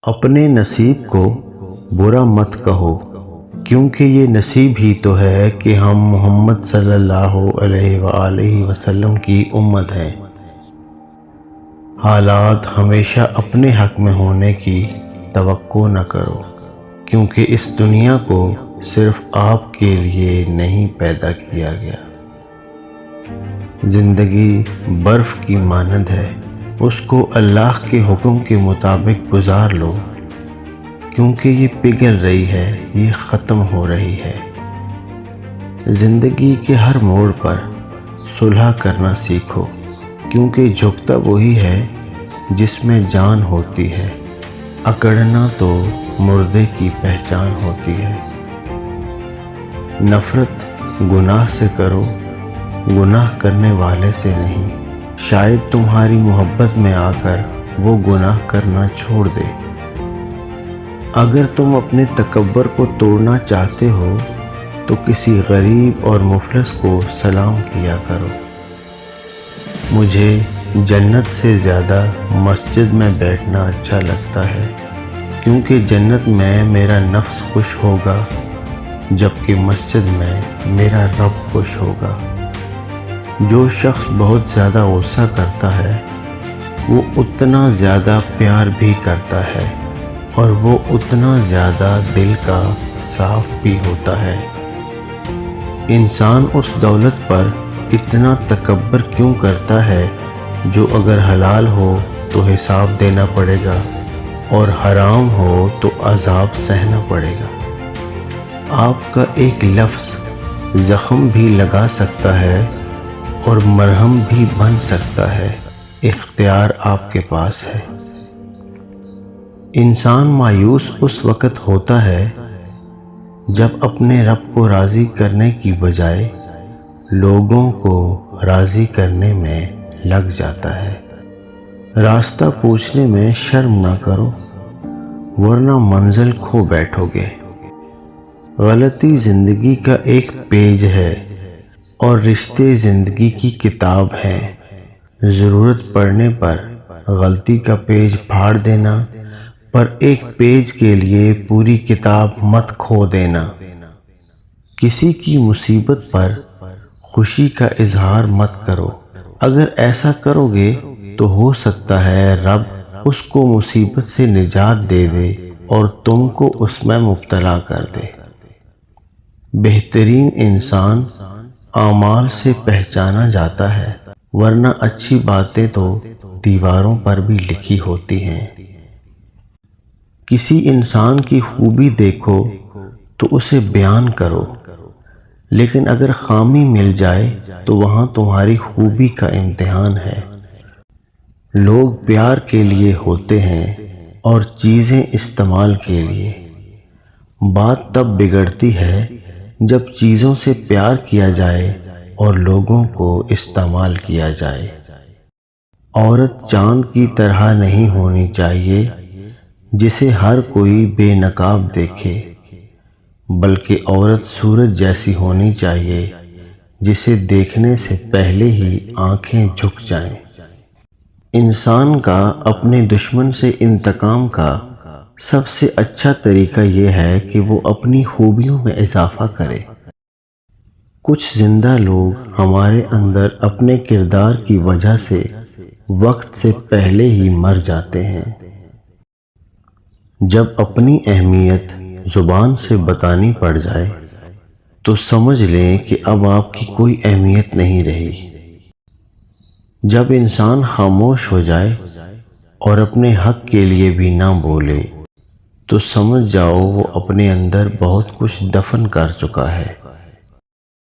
اپنے نصیب کو برا مت کہو، کیونکہ یہ نصیب ہی تو ہے کہ ہم محمد صلی اللہ علیہ وآلہ وسلم کی امت ہیں۔ حالات ہمیشہ اپنے حق میں ہونے کی توقع نہ کرو، کیونکہ اس دنیا کو صرف آپ کے لیے نہیں پیدا کیا گیا۔ زندگی برف کی مانند ہے، اس کو اللہ کے حکم کے مطابق گزار لو، کیونکہ یہ پگھل رہی ہے، یہ ختم ہو رہی ہے۔ زندگی کے ہر موڑ پر صلح کرنا سیکھو، کیونکہ جھکتا وہی ہے جس میں جان ہوتی ہے، اکڑنا تو مردے کی پہچان ہوتی ہے۔ نفرت گناہ سے کرو، گناہ کرنے والے سے نہیں، شاید تمہاری محبت میں آ کر وہ گناہ کرنا چھوڑ دے۔ اگر تم اپنے تکبر کو توڑنا چاہتے ہو تو کسی غریب اور مفلس کو سلام کیا کرو۔ مجھے جنت سے زیادہ مسجد میں بیٹھنا اچھا لگتا ہے، کیونکہ جنت میں میرا نفس خوش ہوگا، جبکہ مسجد میں میرا رب خوش ہوگا۔ جو شخص بہت زیادہ غصہ کرتا ہے وہ اتنا زیادہ پیار بھی کرتا ہے، اور وہ اتنا زیادہ دل کا صاف بھی ہوتا ہے۔ انسان اس دولت پر اتنا تکبر کیوں کرتا ہے جو اگر حلال ہو تو حساب دینا پڑے گا اور حرام ہو تو عذاب سہنا پڑے گا؟ آپ کا ایک لفظ زخم بھی لگا سکتا ہے اور مرہم بھی بن سکتا ہے، اختیار آپ کے پاس ہے۔ انسان مایوس اس وقت ہوتا ہے جب اپنے رب کو راضی کرنے کی بجائے لوگوں کو راضی کرنے میں لگ جاتا ہے۔ راستہ پوچھنے میں شرم نہ کرو، ورنہ منزل کھو بیٹھو گے۔ غلطی زندگی کا ایک پیج ہے اور رشتے زندگی کی کتاب ہیں۔ ضرورت پڑنے پر غلطی کا پیج پھاڑ دینا، پر ایک پیج کے لیے پوری کتاب مت کھو دینا۔ کسی کی مصیبت پر خوشی کا اظہار مت کرو، اگر ایسا کرو گے تو ہو سکتا ہے رب اس کو مصیبت سے نجات دے دے اور تم کو اس میں مبتلا کر دے۔ بہترین انسان اعمال سے پہچانا جاتا ہے، ورنہ اچھی باتیں تو دیواروں پر بھی لکھی ہوتی ہیں۔ کسی انسان کی خوبی دیکھو تو اسے بیان کرو، لیکن اگر خامی مل جائے تو وہاں تمہاری خوبی کا امتحان ہے۔ لوگ پیار کے لیے ہوتے ہیں اور چیزیں استعمال کے لیے۔ بات تب بگڑتی ہے جب چیزوں سے پیار کیا جائے اور لوگوں کو استعمال کیا جائے۔ عورت چاند کی طرح نہیں ہونی چاہیے جسے ہر کوئی بے نقاب دیکھے، بلکہ عورت سورج جیسی ہونی چاہیے جسے دیکھنے سے پہلے ہی آنکھیں جھک جائیں۔ انسان کا اپنے دشمن سے انتقام کا سب سے اچھا طریقہ یہ ہے کہ وہ اپنی خوبیوں میں اضافہ کرے۔ کچھ زندہ لوگ ہمارے اندر اپنے کردار کی وجہ سے وقت سے پہلے ہی مر جاتے ہیں۔ جب اپنی اہمیت زبان سے بتانی پڑ جائے تو سمجھ لیں کہ اب آپ کی کوئی اہمیت نہیں رہی۔ جب انسان خاموش ہو جائے اور اپنے حق کے لیے بھی نہ بولے تو سمجھ جاؤ وہ اپنے اندر بہت کچھ دفن کر چکا ہے۔